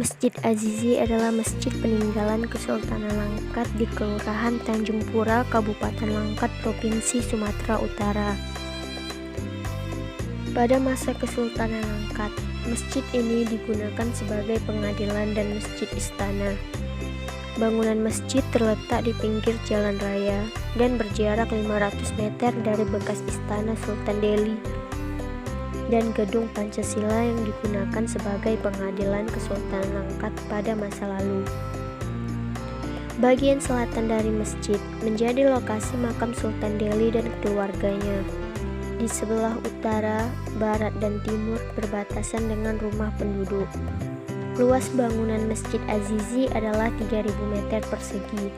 Masjid Azizi adalah masjid peninggalan Kesultanan Langkat di Kelurahan Tanjung Pura, Kabupaten Langkat, Provinsi Sumatera Utara. Pada masa Kesultanan Langkat, masjid ini digunakan sebagai pengadilan dan masjid istana. Bangunan masjid terletak di pinggir jalan raya dan berjarak 500 meter dari bekas istana Sultan Delhi dan gedung Pancasila yang digunakan sebagai pengadilan Kesultanan Langkat pada masa lalu. Bagian selatan dari masjid menjadi lokasi makam Sultan Delhi dan keluarganya. Di sebelah utara, barat, dan timur berbatasan dengan rumah penduduk. Luas bangunan Masjid Azizi adalah 3.000 meter persegi.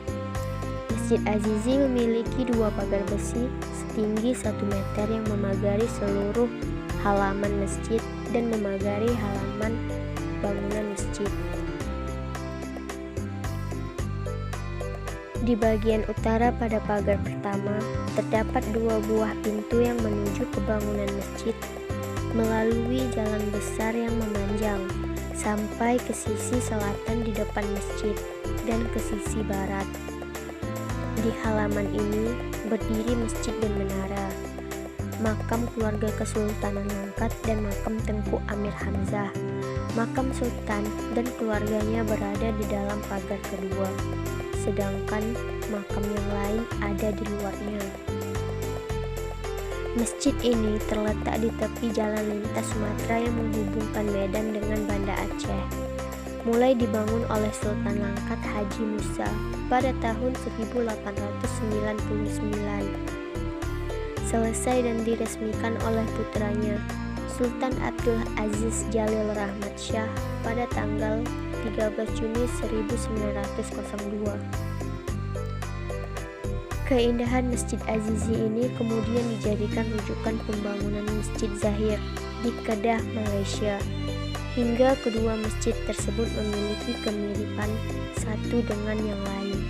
Masjid Azizi memiliki 2 pagar besi setinggi 1 meter yang memagari seluruh halaman masjid dan memagari halaman bangunan masjid. Di bagian utara pada pagar pertama, terdapat 2 buah pintu yang menuju ke bangunan masjid melalui jalan besar yang memanjang sampai ke sisi selatan di depan masjid dan ke sisi barat. Di halaman ini berdiri masjid dan menara, makam keluarga Kesultanan Langkat dan makam Tengku Amir Hamzah. Makam Sultan dan keluarganya berada di dalam pagar kedua, sedangkan makam yang lain ada di luarnya. Masjid ini terletak di tepi jalan lintas Sumatera yang menghubungkan Medan dengan Banda Aceh. Mulai dibangun oleh Sultan Langkat Haji Musa pada tahun 1899. Selesai dan diresmikan oleh putranya Sultan Abdul Aziz Jalil Rahmat Shah pada tanggal 13 Juni 1902. Keindahan Masjid Azizi ini kemudian dijadikan rujukan pembangunan Masjid Zahir di Kedah, Malaysia, hingga kedua masjid tersebut memiliki kemiripan satu dengan yang lain.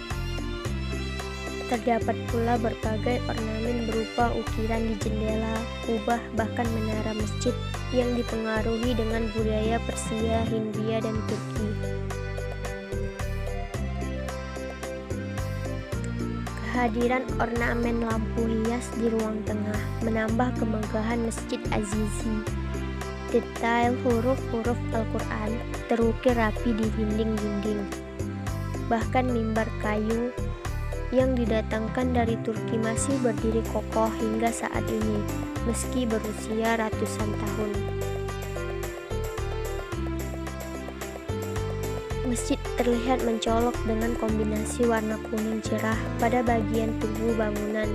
Terdapat pula berbagai ornamen berupa ukiran di jendela, kubah, bahkan menara masjid yang dipengaruhi dengan budaya Persia, Hindia, dan Turki. Kehadiran ornamen lampu hias di ruang tengah menambah kemegahan Masjid Azizi. Detail huruf-huruf Al-Quran terukir rapi di dinding-dinding. Bahkan mimbar kayu yang didatangkan dari Turki masih berdiri kokoh hingga saat ini, meski berusia ratusan tahun. Masjid terlihat mencolok dengan kombinasi warna kuning cerah pada bagian tubuh bangunan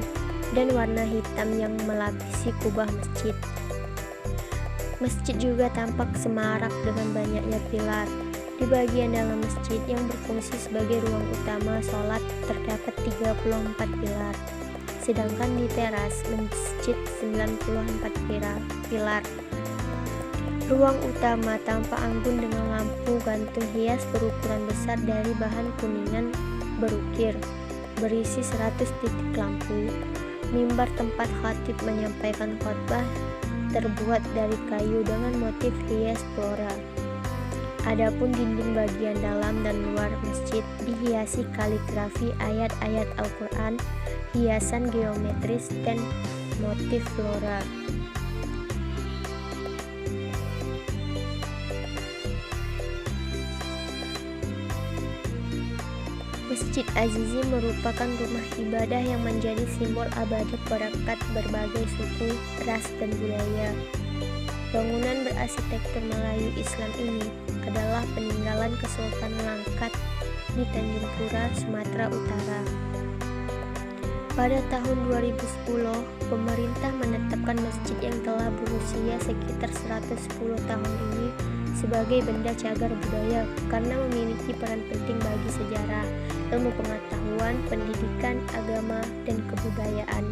dan warna hitam yang melapisi kubah masjid. Masjid juga tampak semarak dengan banyaknya pilar. Di bagian dalam masjid yang berfungsi sebagai ruang utama sholat terdapat 34 pilar, sedangkan di teras masjid 94 pilar. Ruang utama tampak anggun dengan lampu gantung hias berukuran besar dari bahan kuningan berukir, berisi 100 titik lampu. Mimbar tempat khatib menyampaikan khotbah terbuat dari kayu dengan motif hias flora. Adapun dinding bagian dalam dan luar masjid dihiasi kaligrafi ayat-ayat Al-Quran, hiasan geometris, dan motif flora. Masjid Azizi merupakan rumah ibadah yang menjadi simbol abadi barakat berbagai suku, ras, dan budaya. Bangunan berarsitektur Melayu Islam ini adalah peninggalan Kesultanan Langkat di Tanjung Pura, Sumatera Utara. Pada tahun 2010, pemerintah menetapkan masjid yang telah berusia sekitar 110 tahun ini sebagai benda cagar budaya karena memiliki peran penting bagi sejarah, ilmu pengetahuan, pendidikan, agama, dan kebudayaan.